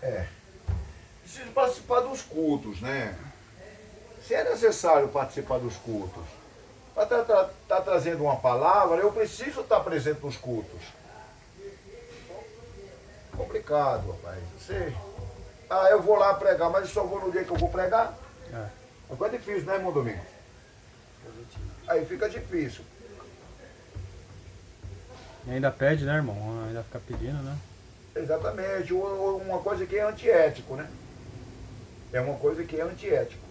É. Preciso participar dos cultos, né? Se é necessário participar dos cultos, para tá trazendo uma palavra, eu preciso estar presente nos cultos. Complicado, rapaz. Você... Ah, eu vou lá pregar, mas eu só vou no dia que eu vou pregar. É. Agora é difícil, né, irmão Domingo? Aí fica difícil. E ainda pede, né, irmão? Ainda fica pedindo, né? Exatamente. Uma coisa que é antiético, né? É uma coisa que é antiético.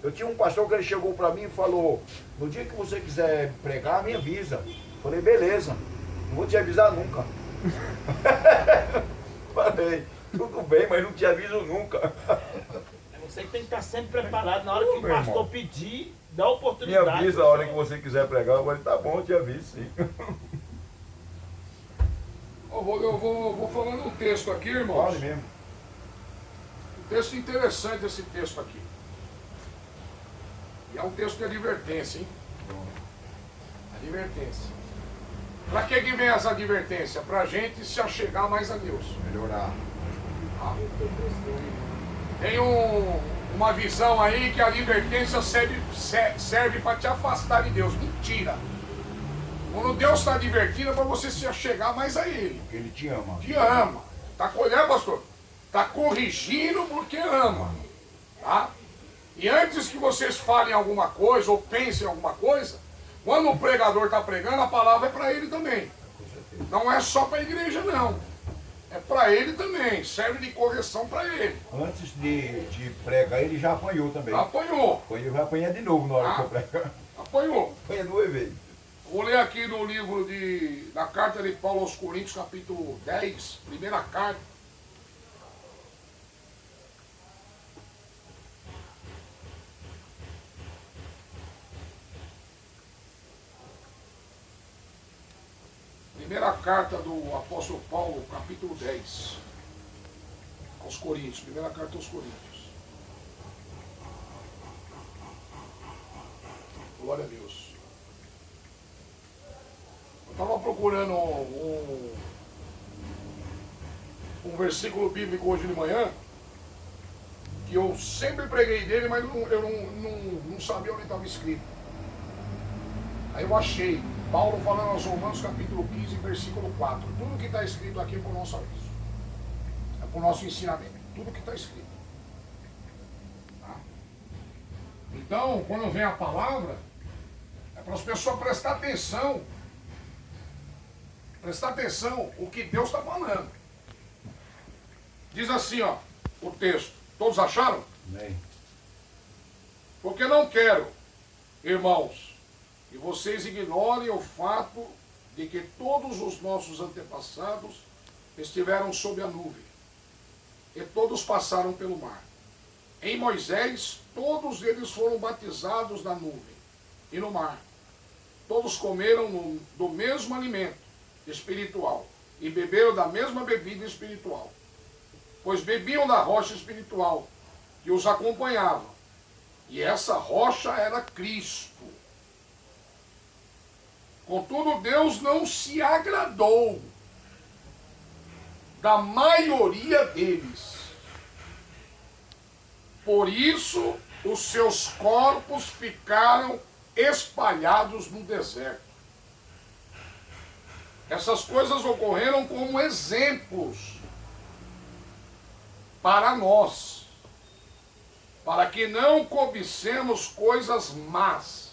Eu tinha um pastor que ele chegou para mim e falou: no dia que você quiser pregar, me avisa. Falei: beleza, não vou te avisar nunca. Falei: tudo bem, mas não te aviso nunca. Você tem que estar sempre preparado. Na hora que o Meu pastor irmão, pedir, dá me oportunidade. avisa a hora que você quiser pregar. Eu falei: tá bom, eu te aviso sim. Eu vou falando um texto aqui, irmãos. Fale mesmo. Um texto interessante esse texto aqui. E é um texto de advertência, hein? Advertência. Para que vem essa advertência? Para a gente se achegar mais a Deus. Melhorar. Tem uma visão aí que a advertência serve para te afastar de Deus. Mentira. Quando Deus está advertindo é para você se achegar mais a Ele. Porque ele te ama. Te ama. Está colhendo, pastor? Está corrigindo porque ama. Tá? E antes que vocês falem alguma coisa ou pensem em alguma coisa, quando o pregador está pregando, a palavra é para ele também. Não é só para a igreja, não. É para ele também. Serve de correção para ele. Antes de pregar, ele já apanhou também. Apanhou. Eu vai apanhar de novo na hora que eu pregar. Apanhou. Apanha duas vezes. Vou ler aqui no livro da carta de Paulo aos Coríntios, capítulo 10, primeira carta. Primeira carta do apóstolo Paulo, capítulo 10, aos Coríntios. Primeira carta aos Coríntios. Glória a Deus. Eu estava procurando um versículo bíblico hoje de manhã, que eu sempre preguei dele, mas eu não sabia onde estava escrito. Aí eu achei. Paulo falando aos Romanos capítulo 15, versículo 4. Tudo que está escrito aqui é para o nosso aviso. É para o nosso ensinamento. Tudo que está escrito. Tá? Então, quando vem a palavra, é para as pessoas prestar atenção. Prestar atenção o que Deus está falando. Diz assim, ó, o texto. Todos acharam? Amém. Porque não quero, irmãos, que vocês ignorem o fato de que todos os nossos antepassados estiveram sob a nuvem, e todos passaram pelo mar. Em Moisés, todos eles foram batizados na nuvem e no mar. Todos comeram do mesmo alimento espiritual e beberam da mesma bebida espiritual, pois bebiam da rocha espiritual que os acompanhava, e essa rocha era Cristo. Contudo, Deus não se agradou da maioria deles. Por isso, os seus corpos ficaram espalhados no deserto. Essas coisas ocorreram como exemplos para nós, para que não cobicemos coisas más,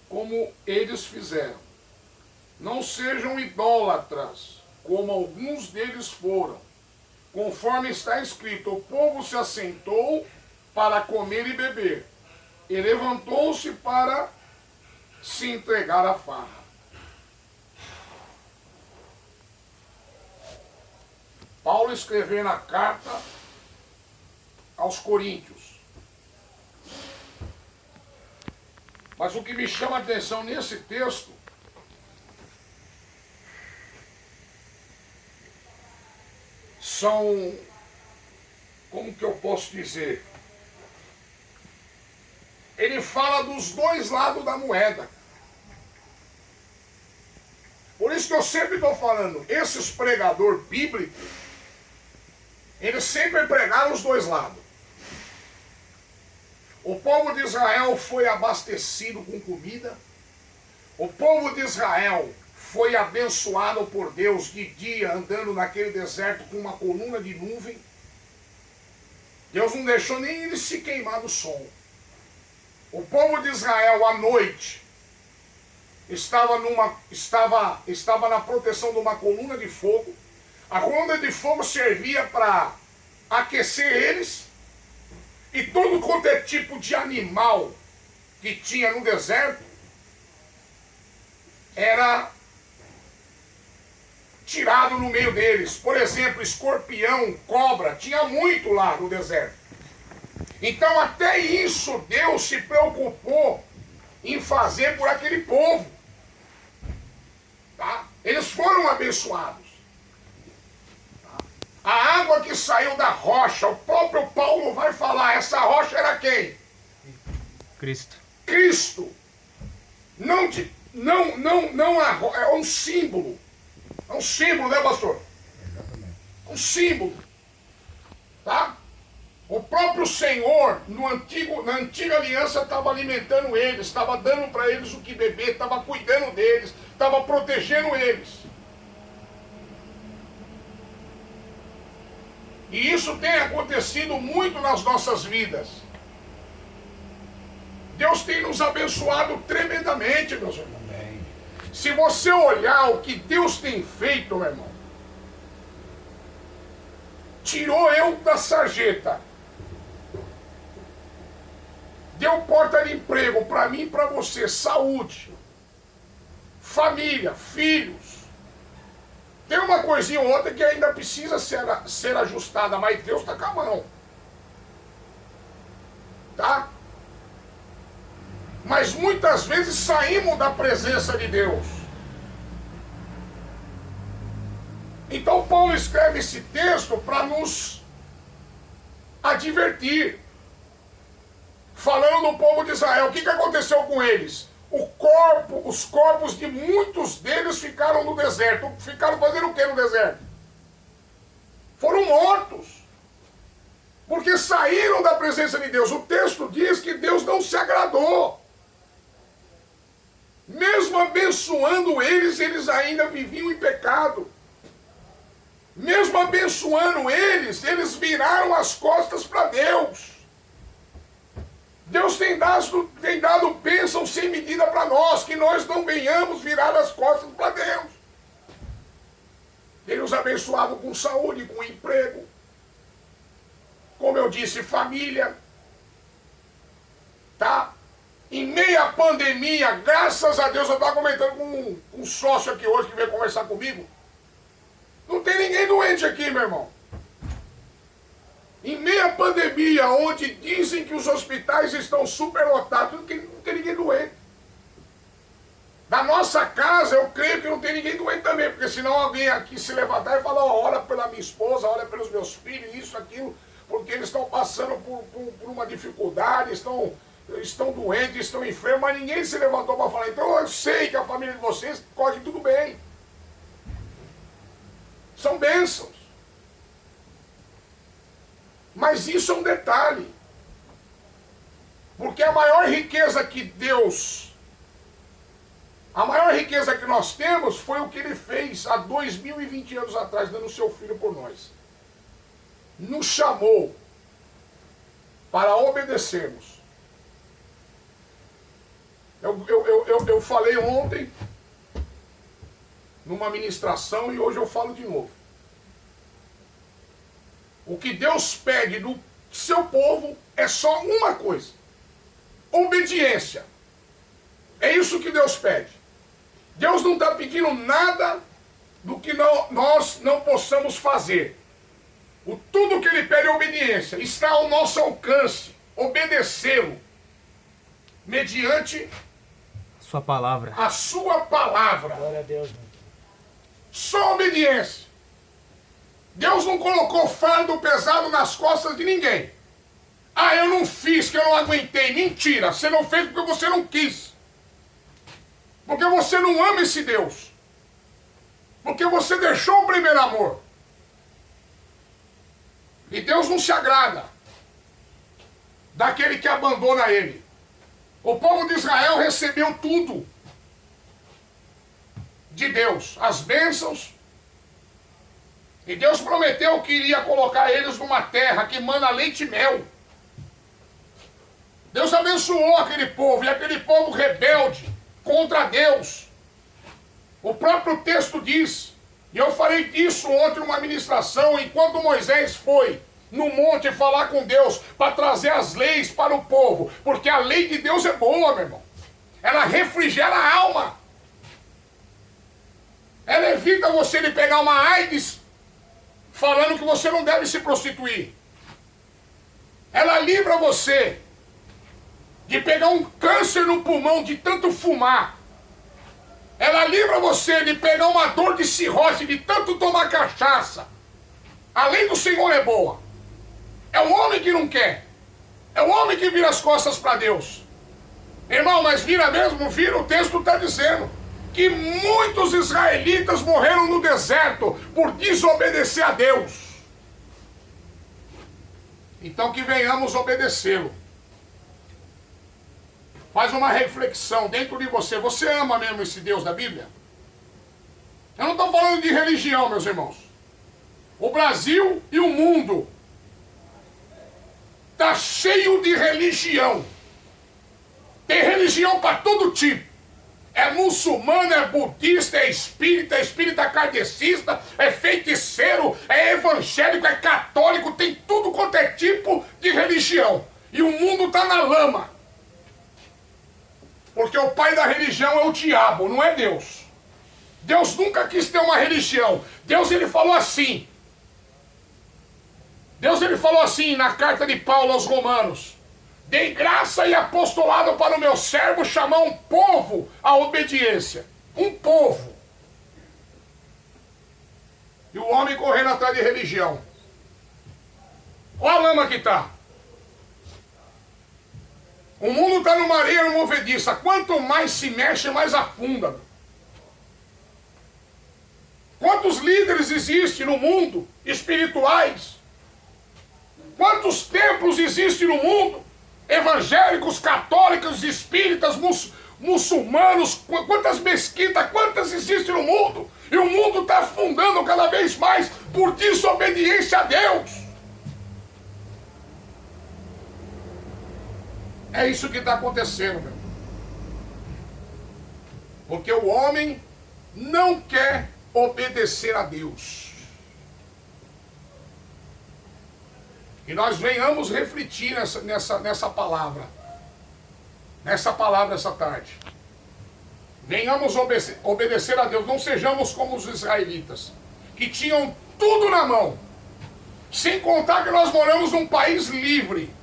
como eles fizeram. Não sejam idólatras, como alguns deles foram. Conforme está escrito, o povo se assentou para comer e beber, e levantou-se para se entregar à farra. Paulo escreveu na carta aos Coríntios. Mas o que me chama a atenção nesse texto são, como que eu posso dizer? Ele fala dos dois lados da moeda. Por isso que eu sempre estou falando, esses pregadores bíblicos, Eles sempre pregaram os dois lados. O povo de Israel foi abastecido com comida. O povo de Israel foi abençoado por Deus de dia, andando naquele deserto com uma coluna de nuvem. Deus não deixou nem eles se queimar do sol. O povo de Israel, à noite, estava na proteção de uma coluna de fogo. A coluna de fogo servia para aquecer eles. E todo quanto é tipo de animal que tinha no deserto era tirado no meio deles. Por exemplo, escorpião, cobra, tinha muito lá no deserto. Então até isso Deus se preocupou em fazer por aquele povo. Tá? Eles foram abençoados. A água que saiu da rocha, o próprio Paulo vai falar, essa rocha era quem? Cristo. Cristo. É um símbolo. É um símbolo, né, pastor? Exatamente. Um símbolo. Tá? O próprio Senhor, na antiga aliança, estava alimentando eles, estava dando para eles o que beber, estava cuidando deles, estava protegendo eles. E isso tem acontecido muito nas nossas vidas. Deus tem nos abençoado tremendamente, meus irmãos. Amém. Se você olhar o que Deus tem feito, meu irmão, tirou eu da sarjeta, deu porta de emprego para mim e para você, saúde, família, filhos. Tem uma coisinha ou outra que ainda precisa ser ajustada, mas Deus está com a mão. Tá? Mas muitas vezes saímos da presença de Deus. Então Paulo escreve esse texto para nos advertir. Falando do povo de Israel, o que aconteceu com eles? Os corpos de muitos deles ficaram no deserto. Ficaram fazendo o que no deserto? Foram mortos. Porque saíram da presença de Deus. O texto diz que Deus não se agradou. Mesmo abençoando eles, eles ainda viviam em pecado. Mesmo abençoando eles viraram as costas para Deus. Deus tem dado bênção sem medida para nós, que nós não venhamos virar as costas para Deus. Ele nos abençoado com saúde, com emprego, como eu disse, família, tá? Em meia pandemia, graças a Deus, eu estava comentando com um sócio aqui hoje que veio conversar comigo, não tem ninguém doente aqui, meu irmão. Em meia pandemia, onde dizem que os hospitais estão superlotados, não tem ninguém doente. Da nossa casa, eu creio que não tem ninguém doente também, porque senão alguém aqui se levantar e falar, ora pela minha esposa, ora pelos meus filhos, isso, aquilo, porque eles estão passando por uma dificuldade, estão doentes, estão enfermos, mas ninguém se levantou para falar, então eu sei que a família de vocês corre tudo bem. São bênçãos. Mas isso é um detalhe. Porque a maior riqueza que nós temos foi o que ele fez há 2020 anos atrás, dando o seu filho por nós. Nos chamou para obedecermos. Eu falei ontem numa ministração e hoje eu falo de novo. O que Deus pede do seu povo é só uma coisa: obediência. É isso que Deus pede. Deus não está pedindo nada do que nós não possamos fazer. Tudo que Ele pede é obediência. Está ao nosso alcance obedecê-lo mediante Sua palavra. a sua palavra. Glória a Deus. Só obediência. Deus não colocou fardo pesado nas costas de ninguém. Ah, eu não fiz, que eu não aguentei. Mentira, você não fez porque você não quis. Porque você não ama esse Deus. Porque você deixou o primeiro amor. E Deus não se agrada daquele que abandona ele. O povo de Israel recebeu tudo de Deus, as bênçãos. E Deus prometeu que iria colocar eles numa terra que mana leite e mel. Deus abençoou aquele povo, e aquele povo rebelde contra Deus. O próprio texto diz, e eu falei disso ontem numa ministração, enquanto Moisés foi no monte falar com Deus para trazer as leis para o povo, porque a lei de Deus é boa, meu irmão. Ela refrigera a alma. Ela evita você de pegar uma AIDS falando que você não deve se prostituir. Ela livra você de pegar um câncer no pulmão de tanto fumar. Ela livra você de pegar uma dor de cirrose de tanto tomar cachaça. A lei do Senhor é boa. É o homem que não quer. É o homem que vira as costas para Deus. Irmão, mas vira mesmo? Vira, o texto está dizendo que muitos israelitas morreram no deserto por desobedecer a Deus. Então que venhamos obedecê-lo. Faz uma reflexão dentro de você. Você ama mesmo esse Deus da Bíblia? Eu não estou falando de religião, meus irmãos. O Brasil e o mundo está cheio de religião. Tem religião para todo tipo. É muçulmano, é budista, é espírita kardecista, é feiticeiro, é evangélico, é católico, tem tudo quanto é tipo de religião. E o mundo está na lama. Porque o pai da religião é o diabo, não é Deus. Deus nunca quis ter uma religião. Deus, ele falou assim. Deus, ele falou assim na carta de Paulo aos Romanos: dei graça e apostolado para o meu servo chamar um povo à obediência. Um povo. E o homem correndo atrás de religião. Olha a lama que está. O mundo está numa areia movediça. Quanto mais se mexe, mais afunda. Quantos líderes existem no mundo espirituais? Quantos templos existem no mundo? Evangélicos, católicos, espíritas, muçulmanos, quantas mesquitas, quantas existem no mundo? E o mundo está afundando cada vez mais por desobediência a Deus. É isso que está acontecendo, meu. Porque o homem não quer obedecer a Deus. E nós venhamos refletir nessa palavra. Nessa palavra essa tarde. Venhamos obedecer a Deus. Não sejamos como os israelitas, que tinham tudo na mão. Sem contar que nós moramos num país livre.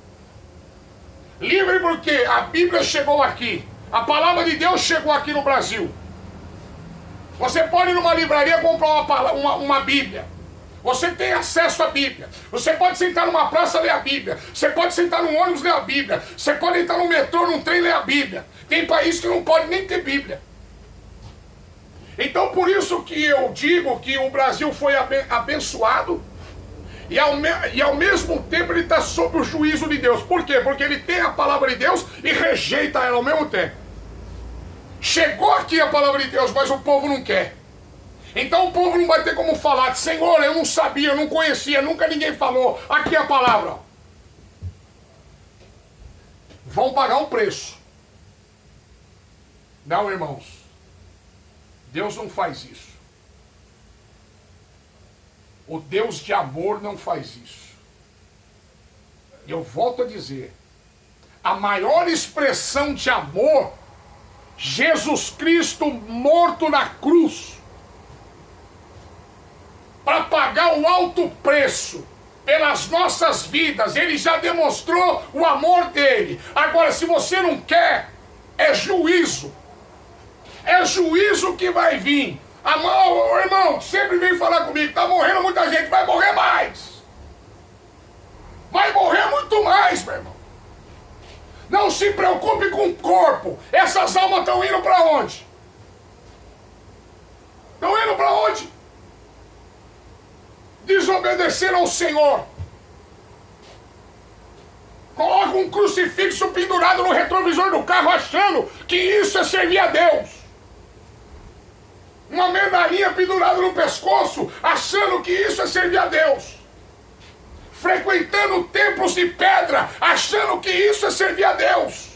Livre porque a Bíblia chegou aqui. A palavra de Deus chegou aqui no Brasil. Você pode ir numa livraria comprar uma Bíblia. Você tem acesso à Bíblia. Você pode sentar numa praça e ler a Bíblia. Você pode sentar num ônibus e ler a Bíblia. Você pode entrar num metrô, num trem e ler a Bíblia. Tem país que não pode nem ter Bíblia. Então por isso que eu digo que o Brasil foi abençoado. E ao mesmo tempo ele está sob o juízo de Deus. Por quê? Porque ele tem a palavra de Deus e rejeita ela ao mesmo tempo. Chegou aqui a palavra de Deus, mas o povo não quer. Então o povo não vai ter como falar: Senhor, eu não sabia, eu não conhecia, nunca ninguém falou. Aqui é a palavra. Vão pagar um preço. Não, irmãos. Deus não faz isso. O Deus de amor não faz isso. E eu volto a dizer, a maior expressão de amor, Jesus Cristo morto na cruz, para pagar o alto preço pelas nossas vidas. Ele já demonstrou o amor dele. Agora, se você não quer, é juízo. É juízo que vai vir. O irmão sempre vem falar comigo: está morrendo muita gente, vai morrer mais. Vai morrer muito mais, meu irmão. Não se preocupe com o corpo. Essas almas estão indo para onde? Estão indo para onde? Desobedeceram ao Senhor. Coloca um crucifixo pendurado no retrovisor do carro achando que isso é servir a Deus. Uma medalhinha pendurada no pescoço achando que isso é servir a Deus. Frequentando templos de pedra achando que isso é servir a Deus.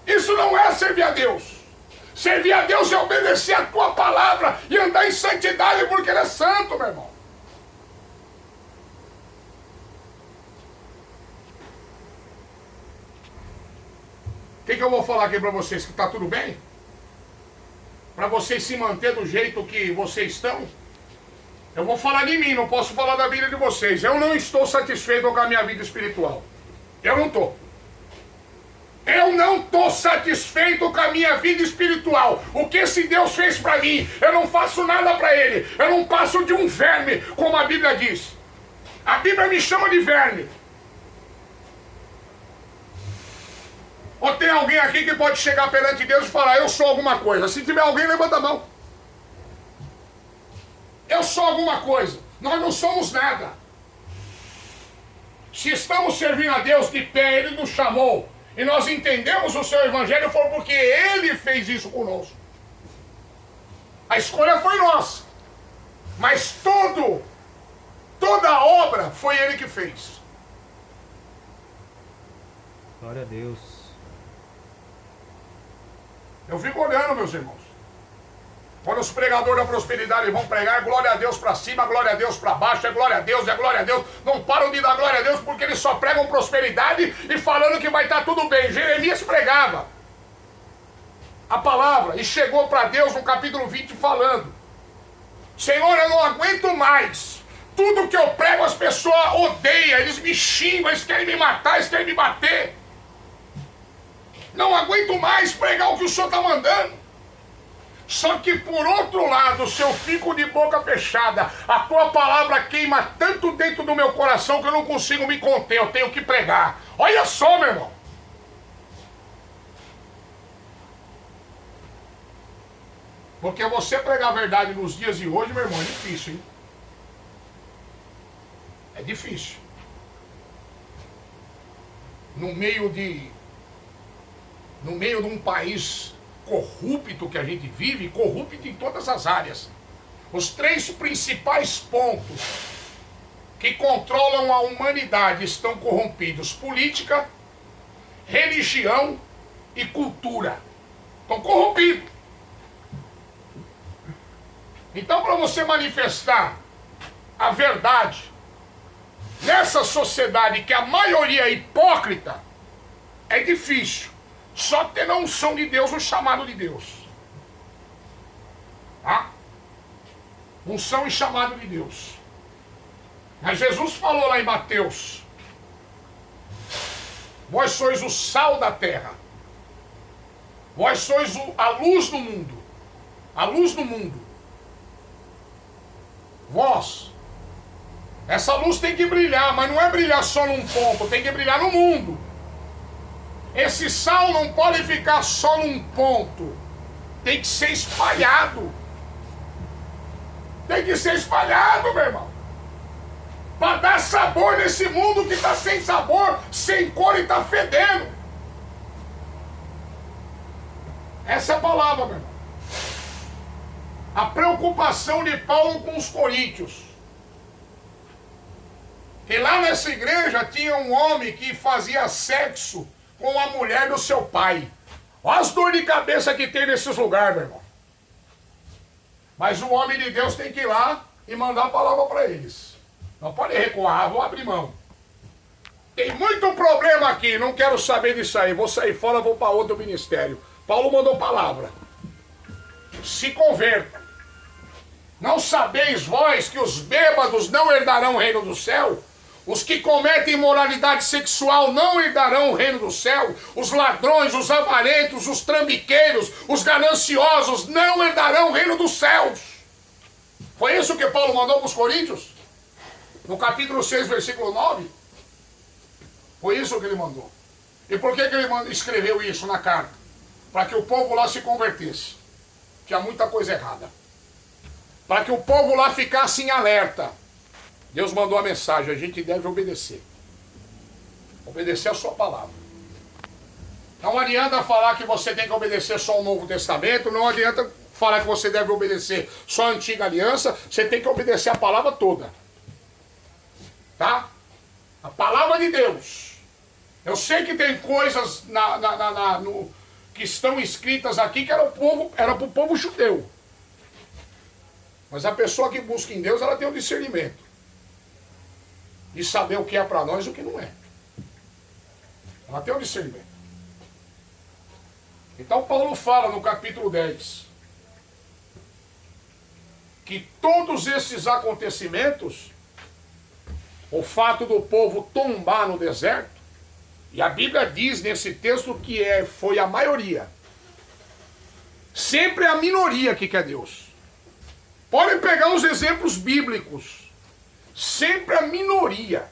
Isso não é servir a Deus. Servir a Deus é obedecer a tua palavra e andar em santidade porque Ele é santo, meu irmão. O que eu vou falar aqui para vocês? Que está tudo bem? Para vocês se manter do jeito que vocês estão? Eu vou falar de mim, não posso falar da vida de vocês. Eu não estou satisfeito com a minha vida espiritual. Eu não estou. Eu não estou satisfeito com a minha vida espiritual. O que esse Deus fez para mim, eu não faço nada para Ele. Eu não passo de um verme, como a Bíblia diz. A Bíblia me chama de verme. Ou tem alguém aqui que pode chegar perante Deus e falar, eu sou alguma coisa? Se tiver alguém, levanta a mão. Eu sou alguma coisa. Nós não somos nada. Se estamos servindo a Deus de pé, Ele nos chamou. E nós entendemos o seu evangelho foi porque Ele fez isso conosco. A escolha foi nossa. Mas toda a obra foi Ele que fez. Glória a Deus. Eu fico olhando, meus irmãos. Quando os pregadores da prosperidade vão pregar, é glória a Deus para cima, glória a Deus para baixo, é glória a Deus, é glória a Deus. Não param de dar glória a Deus porque eles só pregam prosperidade e falando que vai estar tudo bem. Jeremias pregava a palavra e chegou para Deus no capítulo 20 falando: Senhor, eu não aguento mais. Tudo que eu prego as pessoas odeiam, eles me xingam, eles querem me matar, eles querem me bater. Não aguento mais pregar o que o Senhor está mandando. Só que por outro lado, se eu fico de boca fechada, a tua palavra queima tanto dentro do meu coração que eu não consigo me conter, eu tenho que pregar. Olha só, meu irmão. Porque você pregar a verdade nos dias de hoje, meu irmão, é difícil, hein? É difícil. No meio de um país corrupto que a gente vive, corrupto em todas as áreas. Os 3 principais pontos que controlam a humanidade estão corrompidos: política, religião e cultura. Estão corrompidos. Então, para você manifestar a verdade nessa sociedade que a maioria é hipócrita, é difícil. Só ter a unção de Deus, o chamado de Deus. Tá? Unção e chamado de Deus. Mas Jesus falou lá em Mateus: vós sois o sal da terra. Vós sois a luz do mundo. A luz do mundo. Vós. Essa luz tem que brilhar, mas não é brilhar só num ponto, tem que brilhar no mundo. Esse sal não pode ficar só num ponto. Tem que ser espalhado. Tem que ser espalhado, meu irmão. Para dar sabor nesse mundo que está sem sabor, sem cor e está fedendo. Essa é a palavra, meu irmão. A preocupação de Paulo com os coríntios. E lá nessa igreja tinha um homem que fazia sexo com a mulher do seu pai. Olha as dores de cabeça que tem nesses lugares, meu irmão. Mas o homem de Deus tem que ir lá e mandar a palavra para eles. Não pode recuar, vou abrir mão. Tem muito problema aqui, não quero saber disso aí. Vou sair fora, vou para outro ministério. Paulo mandou palavra. Se converta. Não sabeis vós que os bêbados não herdarão o reino do céu? Os que cometem imoralidade sexual não herdarão o reino do céu. Os ladrões, os avarentos, os trambiqueiros, os gananciosos não herdarão o reino dos céus. Foi isso que Paulo mandou para os coríntios? No capítulo 6, versículo 9? Foi isso que ele mandou. E por que ele escreveu isso na carta? Para que o povo lá se convertesse. Tinha muita coisa errada. Para que o povo lá ficasse em alerta. Deus mandou a mensagem, a gente deve obedecer. Obedecer a sua palavra. Não adianta falar que você tem que obedecer só o Novo Testamento, não adianta falar que você deve obedecer só a Antiga Aliança, você tem que obedecer a palavra toda. Tá? A palavra de Deus. Eu sei que tem coisas que estão escritas aqui que era para o povo judeu. Mas a pessoa que busca em Deus, ela tem o discernimento de saber o que é para nós e o que não é. Ela tem o discernimento. Então Paulo fala no capítulo 10 que todos esses acontecimentos, o fato do povo tombar no deserto, e a Bíblia diz nesse texto que foi a maioria. Sempre é a minoria que quer Deus. Podem pegar os exemplos bíblicos. Sempre a minoria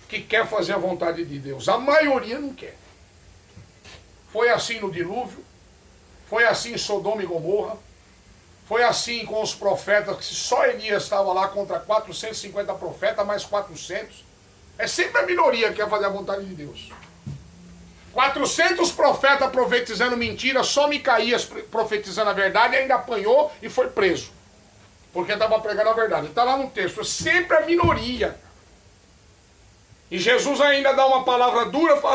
que quer fazer a vontade de Deus. A maioria não quer. Foi assim no dilúvio, foi assim em Sodoma e Gomorra, foi assim com os profetas, que só Elias estava lá contra 450 profetas, mais 400. É sempre a minoria que quer fazer a vontade de Deus. 400 profetas profetizando mentira, só Micaías profetizando a verdade, ainda apanhou e foi preso. Porque estava pregando a verdade. Está lá no texto, é sempre a minoria. E Jesus ainda dá uma palavra dura,